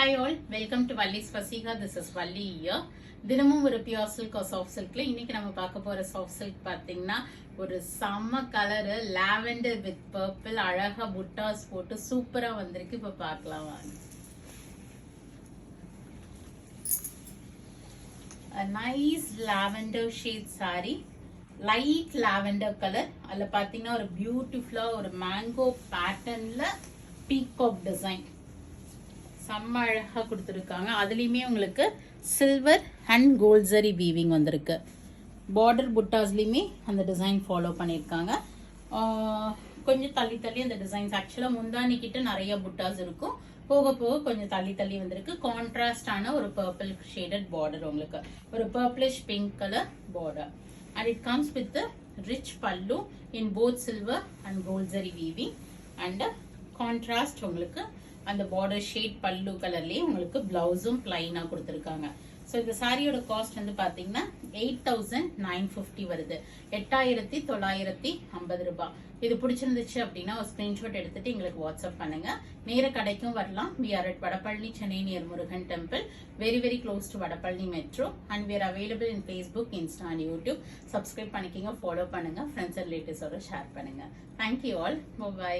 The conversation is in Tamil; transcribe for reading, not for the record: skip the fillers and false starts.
Hi all, welcome to Valli's Fasika. This is Valli here. தினமும் ஒரு பியூர் சில்க் சாஃப்ட் சில்க்ல இன்னைக்கு நம்ம பார்க்க போற சாஃப்ட் சில்க் பாத்தீங்கன்னா ஒரு செம்ம கலர் லாவெண்டர் வித் பர்பிள் அழகா புட்டாஸ் போட்டு சூப்பரா வந்திருக்கு. இப்ப பார்க்கலாம் வாங்க. A nice lavender shade saree, light lavender color. அதுல பாத்தீங்கன்னா ஒரு பியூட்டிஃபுல்லா ஒரு மேங்கோ பேட்டர்ன்ல பீகாக் டிசைன் செம்ம அழகா கொடுத்துருக்காங்க. அதுலேயுமே உங்களுக்கு silver and gold zari weaving வந்திருக்கு. பார்டர் புட்டாஸ்லேயுமே அந்த டிசைன் ஃபாலோ பண்ணியிருக்காங்க. கொஞ்சம் தள்ளி தள்ளி அந்த டிசைன்ஸ் ஆக்சுவலாக முந்தானி கிட்ட நிறைய புட்டாஸ் இருக்கும். போக போக கொஞ்சம் தள்ளி தள்ளி வந்திருக்கு. கான்ட்ராஸ்டான ஒரு பர்பிள் ஷேடட் பார்டர், உங்களுக்கு ஒரு purplish pink colour border. And it comes with rich pallu in both silver and gold zari weaving. And contrast உங்களுக்கு அந்த பார்டர் ஷேட் பல்லு கலர்லயே உங்களுக்கு பிளவுஸும் பிளைனா கொடுத்துருக்காங்க. ஸோ இந்த சாரியோட காஸ்ட் வந்து பாத்தீங்கன்னா 8,950 வருது. 8,950 ரூபாய். இது பிடிச்சிருந்துச்சு அப்படின்னா ஒரு ஸ்கிரீன்ஷாட் எடுத்துட்டு எங்களுக்கு வாட்ஸ்அப் பண்ணுங்க. நேர கடைக்கும் வரலாம். we are at Vadapalani, Chennai, near Murugan temple, very very close to Vadapalani metro. and we are available in Facebook, Insta and YouTube. Subscribe பண்ணிக்கங்க, ஃபாலோ பண்ணுங்க, ஃப்ரெண்ட்ஸ் அண்ட் ரிலேட்டிவ்ஸோட ஷேர் பண்ணுங்க. Thank you all. பை.